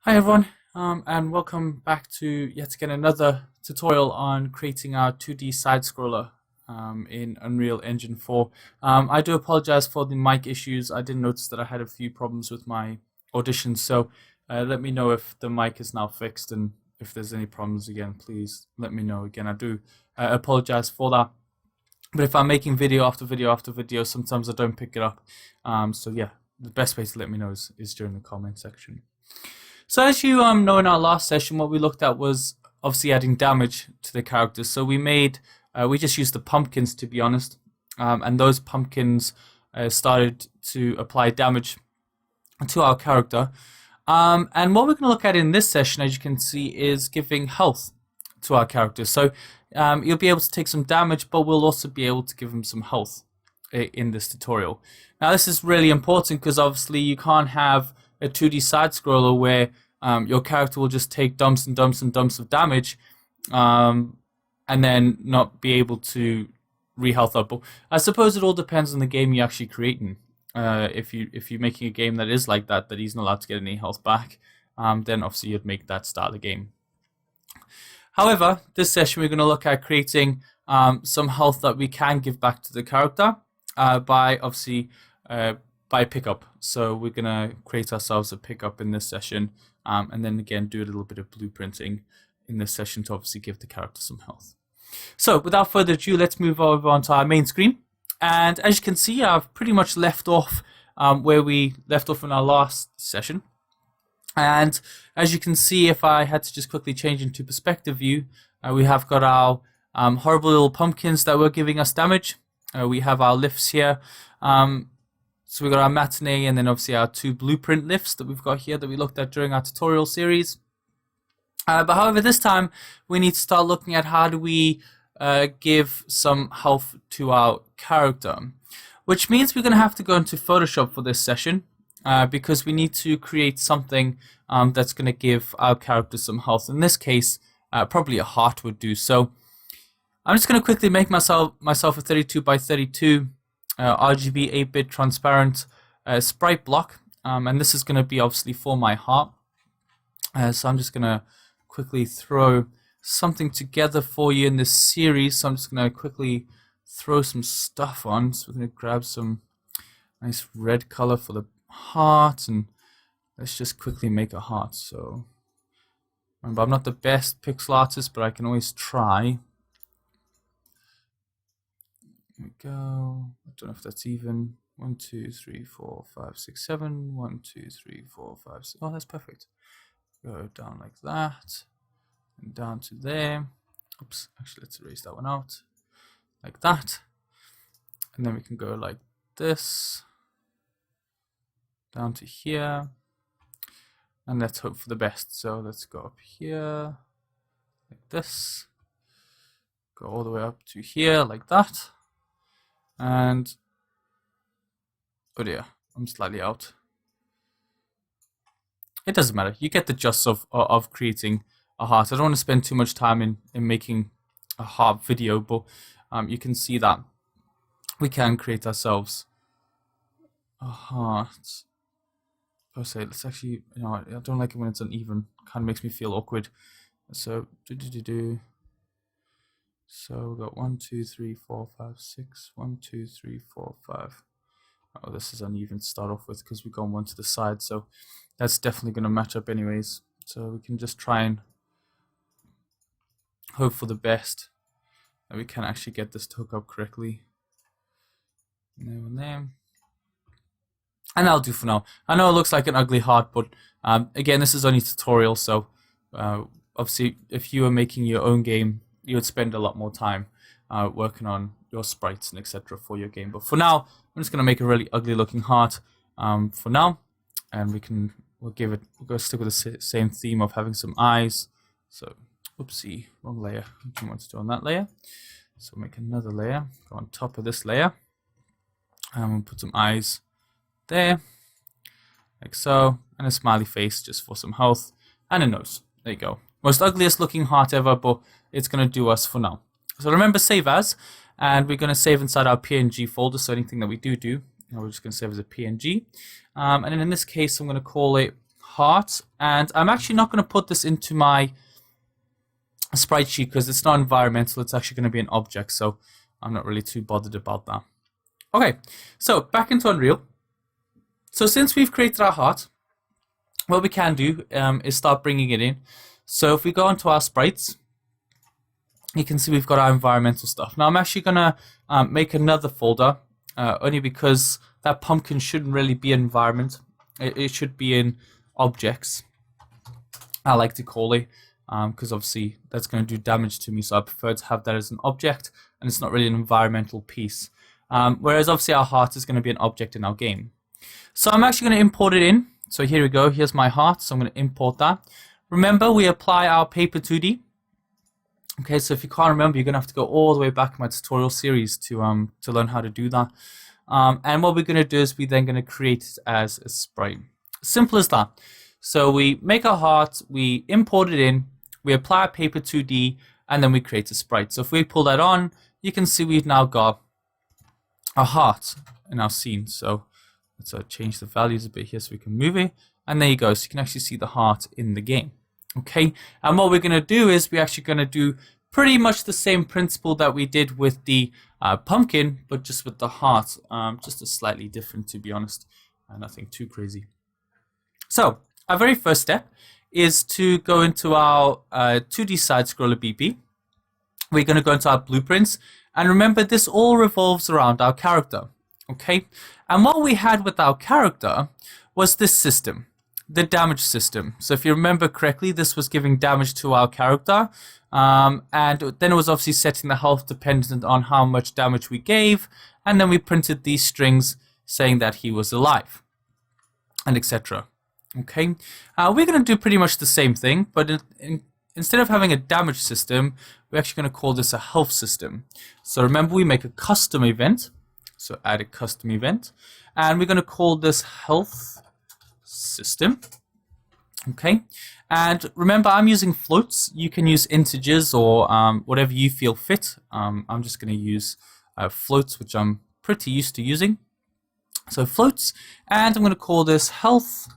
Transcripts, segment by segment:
Hi everyone, and welcome back to yet again another tutorial on creating our 2D side scroller in Unreal Engine 4. I do apologize for the mic issues. I did notice that I had a few problems with my audition, so let me know if the mic is now fixed, and if there's any problems again, please let me know. Again, I do apologize for that. But if I'm making video after video after video, sometimes I don't pick it up. So yeah, the best way to let me know is during the comment section. So as you know, in our last session, what we looked at was obviously adding damage to the characters. So we just used the pumpkins, to be honest, and those pumpkins started to apply damage to our character. And what we're going to look at in this session, as you can see, is giving health to our characters. So you'll be able to take some damage, but we'll also be able to give them some health in this tutorial. Now, this is really important because obviously you can't have a 2D side scroller where your character will just take dumps and dumps and dumps of damage and then not be able to re-health up. But I suppose it all depends on the game you're actually creating. If you're making a game that is like that he's not allowed to get any health back, then obviously you'd make that start the game. However, this session we're going to look at creating some health that we can give back to the character by obviously by pickup. So we're going to create ourselves a pickup in this session, and then again do a little bit of blueprinting in this session to obviously give the character some health. So without further ado, let's move over onto our main screen. And as you can see, I've pretty much left off where we left off in our last session. And as you can see, if I had to just quickly change into perspective view, we have got our horrible little pumpkins that were giving us damage. We have our lifts here. So we've got our matinee and then obviously our two blueprint lifts that we've got here that we looked at during our tutorial series. But however, this time we need to start looking at how do we give some health to our character, which means we're going to have to go into Photoshop for this session because we need to create something that's going to give our character some health. In this case, probably a heart would do. So I'm just going to quickly make myself a 32 by 32 RGB 8-bit transparent sprite block, and this is going to be obviously for my heart. So I'm just going to quickly throw something together for you in this series. So I'm just going to quickly throw some stuff on. So we're going to grab some nice red color for the heart, and let's just quickly make a heart. So remember, I'm not the best pixel artist, but I can always try. There we go. I don't know if that's even. 1, 2, 3, 4, 5, 6, 7. 1, 2, 3, 4, 5, 6. Oh, that's perfect. Go down like that. And down to there. Oops, actually, let's erase that one out. Like that. And then we can go like this. Down to here. And let's hope for the best. So let's go up here. Like this. Go all the way up to here, like that. And oh dear, I'm slightly out. It doesn't matter. You get the gist of creating a heart. I don't want to spend too much time in making a heart video, but you can see that we can create ourselves a heart. Oh, say let's actually. I don't like it when it's uneven. Kind of makes me feel awkward. So So we've got 1, 2, 3, 4, 5, 6. 1, 2, 3, 4, 5. Oh, this is uneven to start off with because we've gone one to the side. So that's definitely going to match up anyways. So we can just try and hope for the best that we can actually get this to hook up correctly. There and there. And that'll do for now. I know it looks like an ugly heart, but again, this is only a tutorial. So obviously, if you were making your own game, you would spend a lot more time working on your sprites and etc. for your game. But for now, I'm just gonna make a really ugly looking heart for now, and we'll go stick with the same theme of having some eyes. So, oopsie, wrong layer. I want to do on that layer. So make another layer, go on top of this layer, and we'll put some eyes there, like so, and a smiley face just for some health, and a nose. There you go. Most ugliest looking heart ever, but it's going to do us for now. So remember, save as, and we're going to save inside our PNG folder. So anything that we do, we're just going to save as a PNG. And then in this case, I'm going to call it heart, and I'm actually not going to put this into my sprite sheet because it's not environmental, it's actually going to be an object, so I'm not really too bothered about that. Okay, so back into Unreal. So since we've created our heart, what we can do is start bringing it in. So if we go into our sprites, you can see we've got our environmental stuff. Now I'm actually going to make another folder, only because that pumpkin shouldn't really be environment. It should be in objects, I like to call it, because obviously that's going to do damage to me, so I prefer to have that as an object, and it's not really an environmental piece. Whereas obviously our heart is going to be an object in our game. So I'm actually going to import it in. So here we go, here's my heart, so I'm going to import that. Remember, we apply our paper 2D. Okay, so if you can't remember, you're going to have to go all the way back in my tutorial series to learn how to do that. And what we're going to do is we're then going to create it as a sprite. Simple as that. So we make our heart, we import it in, we apply paper 2D, and then we create a sprite. So if we pull that on, you can see we've now got a heart in our scene. So let's change the values a bit here so we can move it. And there you go. So you can actually see the heart in the game. Okay, and what we're going to do is we're actually going to do pretty much the same principle that we did with the pumpkin, but just with the heart, just a slightly different, to be honest, nothing too crazy. So our very first step is to go into our 2D side scroller BP. We're going to go into our blueprints, and remember, this all revolves around our character. Okay, and what we had with our character was this system, the damage system. So if you remember correctly, this was giving damage to our character, and then it was obviously setting the health dependent on how much damage we gave, and then we printed these strings saying that he was alive, and etc. Okay, we're going to do pretty much the same thing, but instead of having a damage system, we're actually going to call this a health system. So remember, we make a custom event, so add a custom event, and we're going to call this health system. Okay, and remember, I'm using floats. You can use integers or whatever you feel fit. I'm just going to use floats, which I'm pretty used to using. So floats, and I'm going to call this health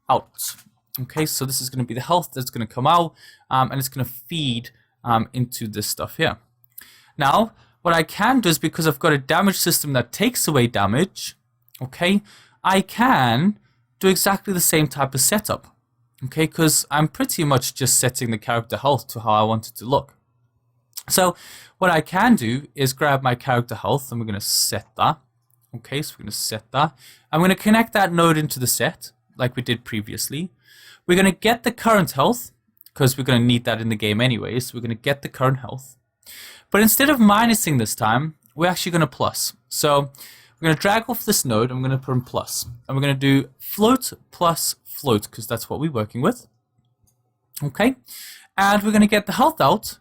out. Okay, so this is going to be the health that's going to come out, and it's going to feed into this stuff here. Now, what I can do is, because I've got a damage system that takes away damage, okay, I can do exactly the same type of setup, okay, because I'm pretty much just setting the character health to how I want it to look. So what I can do is grab my character health, and we're going to set that. Okay, so we're going to set that. I'm going to connect that node into the set, like we did previously. We're going to get the current health, because we're going to need that in the game anyway, so we're going to get the current health. But instead of minusing this time, we're actually going to plus. So we're going to drag off this node, and we're going to put in plus. And we're going to do float plus float, because that's what we're working with. Okay, and we're going to get the health out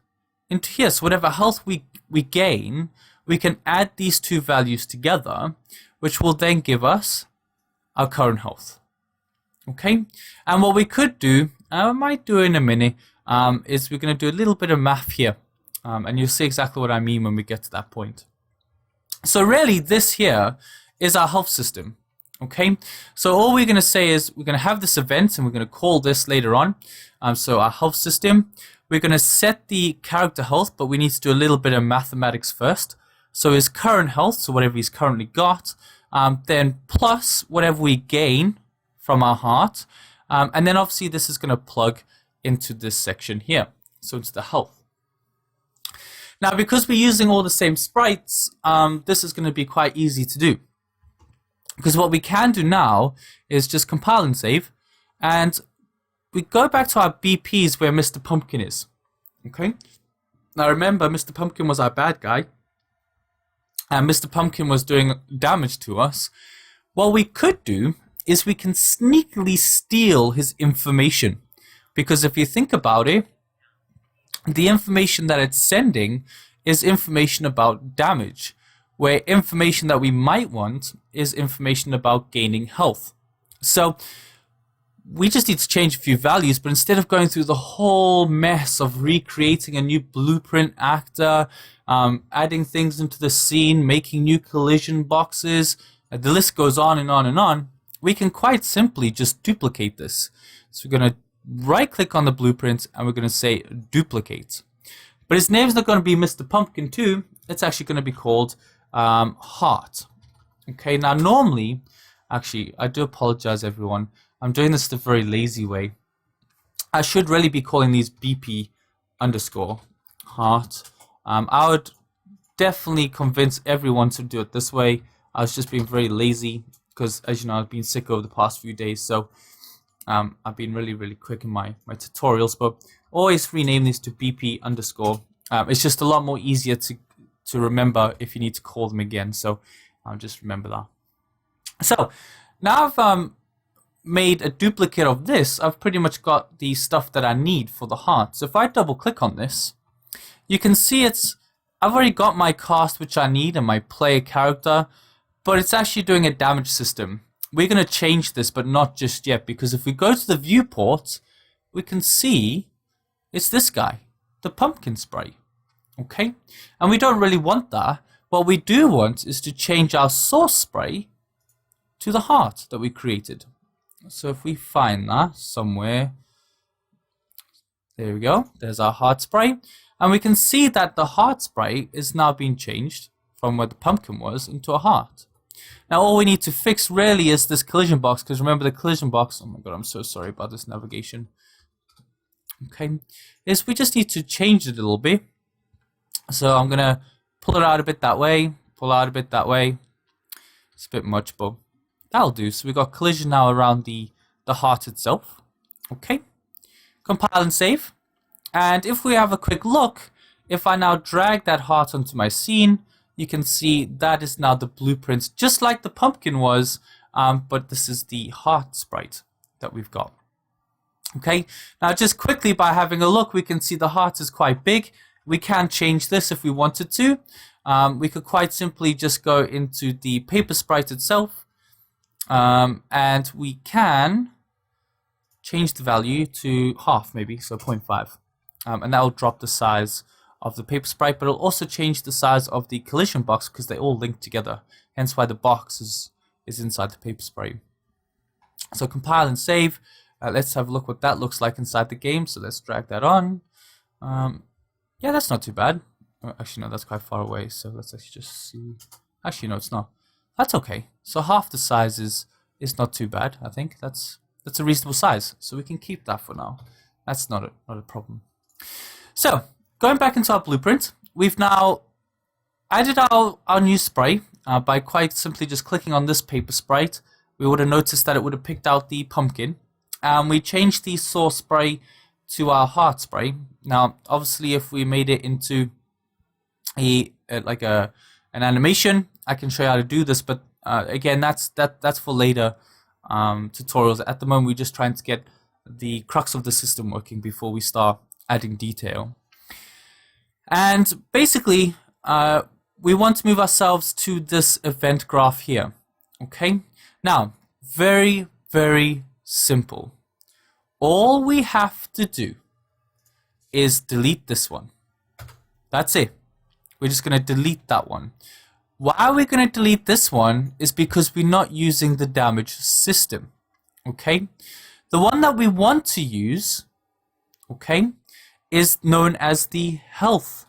into here. So whatever health we gain, we can add these two values together, which will then give us our current health. Okay, and what we could do, I might do in a minute, is we're going to do a little bit of math here, and you'll see exactly what I mean when we get to that point. So really, this here is our health system. Okay, so all we're going to say is we're going to have this event, and we're going to call this later on. So our health system, we're going to set the character health, but we need to do a little bit of mathematics first. So his current health, so whatever he's currently got, then plus whatever we gain from our heart, and then obviously this is going to plug into this section here, so into the health. Now, because we're using all the same sprites, this is going to be quite easy to do, because what we can do now is just compile and save, and we go back to our BPs where Mr. Pumpkin is. Okay, now remember, Mr. Pumpkin was our bad guy, and Mr. Pumpkin was doing damage to us. What we could do is we can sneakily steal his information, because if you think about it, the information that it's sending is information about damage, where information that we might want is information about gaining health. So we just need to change a few values, but instead of going through the whole mess of recreating a new blueprint actor, adding things into the scene, making new collision boxes, the list goes on and on and on, we can quite simply just duplicate this. So we're going to right click on the blueprint and we're going to say duplicate. But his name's not going to be Mr. Pumpkin 2. It's actually going to be called Heart. Okay, now normally, actually, I do apologize, everyone. I'm doing this the very lazy way. I should really be calling these BP underscore heart. I would definitely convince everyone to do it this way. I was just being very lazy because, as you know, I've been sick over the past few days. So I've been really quick in my tutorials. But always rename these to BP underscore. It's just a lot more easier to remember if you need to call them again. So I'll just remember that. So now I've made a duplicate of this. I've pretty much got the stuff that I need for the heart. So if I double click on this, you can see I've already got my cast which I need and my player character, but it's actually doing a damage system. We're going to change this, but not just yet, because if we go to the viewport, we can see it's this guy, the pumpkin sprite. Okay, and we don't really want that. What we do want is to change our source spray to the heart that we created. So if we find that somewhere, there we go, there's our heart spray. And we can see that the heart spray is now being changed from where the pumpkin was into a heart. Now all we need to fix really is this collision box, because remember the collision box, oh my god, I'm so sorry about this navigation. Okay, is we just need to change it a little bit. So I'm going to pull it out a bit that way, pull out a bit that way. It's a bit much, but that'll do. So we got collision now around the heart itself. Okay, compile and save. And if we have a quick look, if I now drag that heart onto my scene, you can see that is now the blueprint, just like the pumpkin was, but this is the heart sprite that we've got. Okay, now just quickly by having a look, we can see the heart is quite big. We can change this if we wanted to. We could quite simply just go into the paper sprite itself, and we can change the value to half maybe, so 0.5. And that will drop the size of the paper sprite, but it'll also change the size of the collision box because they all link together, hence why the box is inside the paper sprite. So compile and save. Let's have a look what that looks like inside the game. So let's drag that on. Yeah, that's not too bad. Actually, no, that's quite far away. So let's actually just see. Actually, no, it's not. That's okay. So half the size is not too bad. I think that's a reasonable size. So we can keep that for now. That's not a problem. So going back into our blueprint, we've now added our new spray by quite simply just clicking on this paper sprite. We would have noticed that it would have picked out the pumpkin. We changed the source spray to our heart spray. Now, obviously, if we made it into an animation, I can show you how to do this. But again, that's for later tutorials. At the moment, we're just trying to get the crux of the system working before we start adding detail. And basically, we want to move ourselves to this event graph here. Okay. Now, very simple. All we have to do is delete this one. That's it. We're just going to delete that one. Why we're going to delete this one is because we're not using the damage system. Okay? The one that we want to use, okay, is known as the health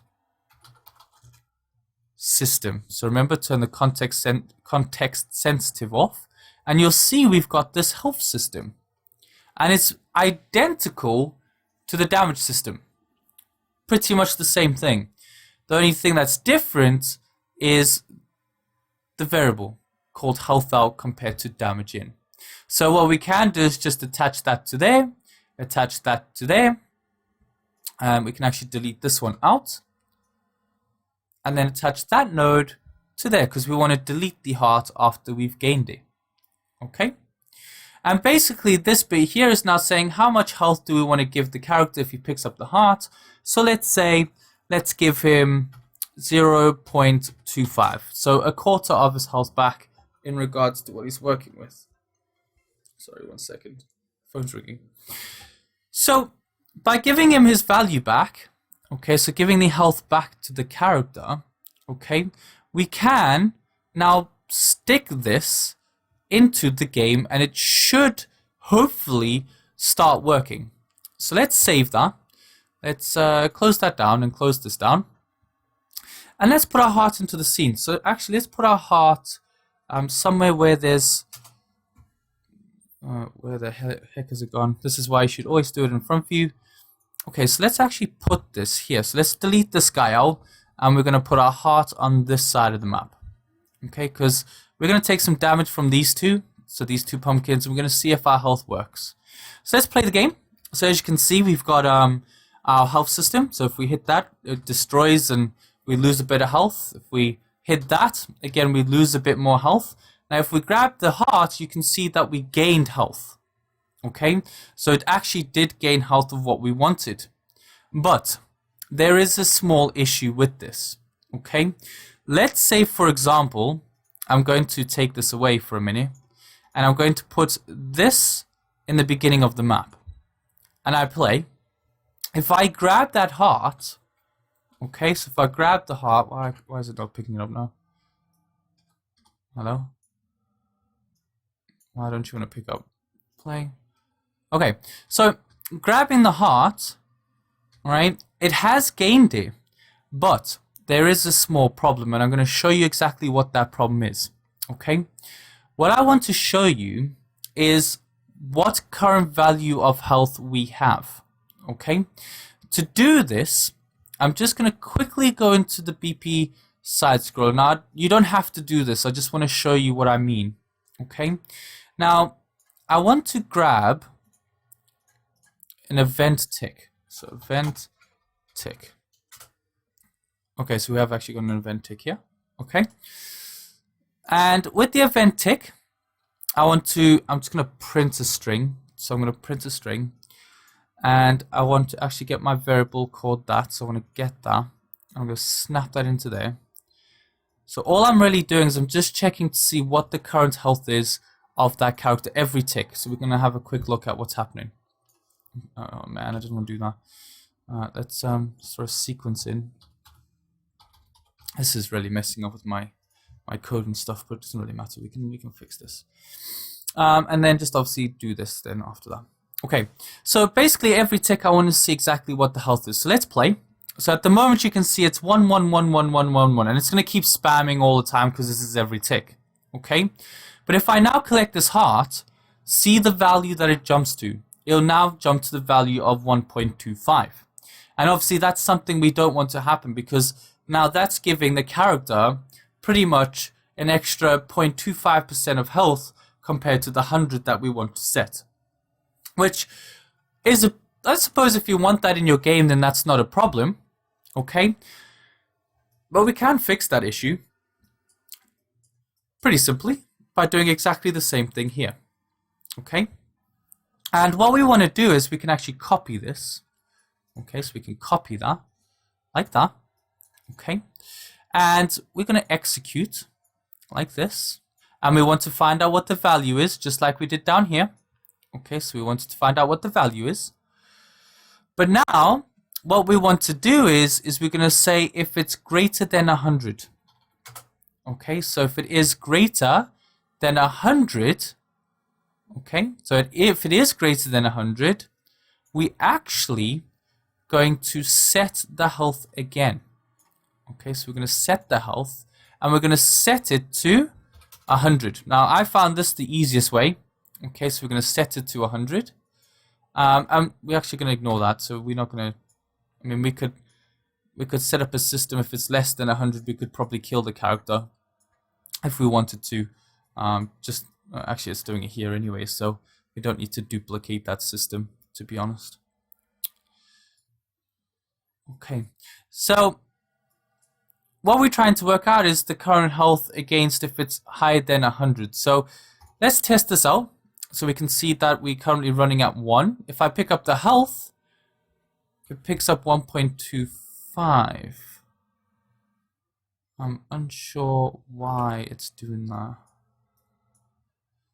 system. So remember, turn the context sensitive off, and you'll see we've got this health system. And it's identical to the damage system. Pretty much the same thing. The only thing that's different is the variable called health out compared to damage in. So what we can do is just attach that to there, attach that to there, and we can actually delete this one out, and then attach that node to there because we want to delete the heart after we've gained it. Okay? And basically this bit here is now saying how much health do we want to give the character if he picks up the heart. So let's give him 0.25. So a quarter of his health back in regards to what he's working with. Sorry, 1 second. Phone's ringing. So by giving him his value back, okay, so giving the health back to the character, okay, we can now stick this into the game and it should hopefully start working. So let's save that. Let's close that down and close this down. And let's put our heart into the scene. So actually, let's put our heart somewhere where there's... where the heck has it gone? This is why you should always do it in front view. Okay, so let's actually put this here. So let's delete this guy out, and we're going to put our heart on this side of the map. Okay, because we're going to take some damage from these two. So these two pumpkins, and we're going to see if our health works. So let's play the game. So as you can see, we've got our health system. So if we hit that, it destroys and we lose a bit of health. If we hit that, again, we lose a bit more health. Now, if we grab the heart, you can see that we gained health. Okay, so it actually did gain health of what we wanted. But there is a small issue with this. Okay, let's say, for example, I'm going to take this away for a minute, and I'm going to put this in the beginning of the map. And I play. If I grab that heart, okay, so if I grab the heart, why is it not picking it up now? Hello? Why don't you want to pick up? Play. Okay, so grabbing the heart, right, it has gained it, but there is a small problem, and I'm going to show you exactly what that problem is. Okay, what I want to show you is what current value of health we have. Okay, to do this, I'm just going to quickly go into the BP side scroll. Now, you don't have to do this. I just want to show you what I mean. Okay, now I want to grab an event tick. So event tick. Okay, so we have actually got an event tick here. Okay, and with the event tick, I'm just going to print a string. So I'm going to print a string, and I want to actually get my variable called that. So I want to get that. I'm going to snap that into there. So all I'm really doing is I'm just checking to see what the current health is of that character every tick. So we're going to have a quick look at what's happening. Oh man, I didn't want to do that. Let's sort of sequence in. This is really messing up with my code and stuff, but it doesn't really matter. We can fix this. And then just obviously do this then after that. Okay, so basically every tick I want to see exactly what the health is. So let's play. So at the moment you can see it's 1 1 1 1 1 1 1, and it's going to keep spamming all the time because this is every tick. Okay, but if I now collect this heart, see the value that it jumps to. It'll now jump to the value of 1.25, and obviously that's something we don't want to happen, because now that's giving the character pretty much an extra 0.25% of health compared to the 100 that we want to set. Which is, I suppose if you want that in your game, then that's not a problem. Okay? But we can fix that issue pretty simply by doing exactly the same thing here. Okay? And what we want to do is we can actually copy this. Okay, so we can copy that like that. Okay? And we're going to execute like this. And we want to find out what the value is, just like we did down here. Okay, so we wanted to find out what the value is. But now, what we want to do is we're going to say if it's greater than 100. Okay, so if it is greater than 100, okay, so if it is greater than 100, we actually going to set the health again. Okay, so we're going to set the health, and we're going to set it to 100. Now, I found this the easiest way. Okay, so we're going to set it to 100. And we're actually going to ignore that, so we're not going to... I mean, we could set up a system. If it's less than 100, we could probably kill the character if we wanted to. Actually, it's doing it here anyway, so we don't need to duplicate that system, to be honest. Okay, so what we're trying to work out is the current health against if it's higher than 100. So let's test this out. So we can see that we're currently running at 1. If I pick up the health, it picks up 1.25. I'm unsure why it's doing that.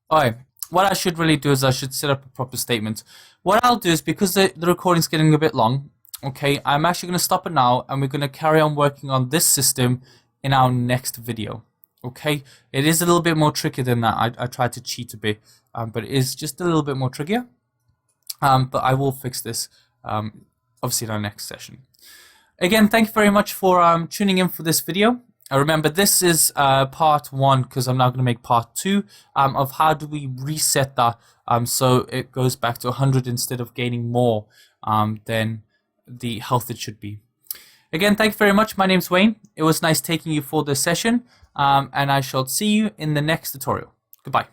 Alright, what I should really do is I should set up a proper statement. What I'll do is, because the recording's getting a bit long, okay, I'm actually going to stop it now, and we're going to carry on working on this system in our next video. Okay, it is a little bit more tricky than that. I tried to cheat a bit, but it is just a little bit more trickier. But I will fix this obviously in our next session. Again, thank you very much for tuning in for this video. Remember, this is part 1, because I'm now going to make part 2 of how do we reset that so it goes back to 100 instead of gaining more than the health it should be. Again, thank you very much. My name's Wayne. It was nice taking you for this session, and I shall see you in the next tutorial. Goodbye.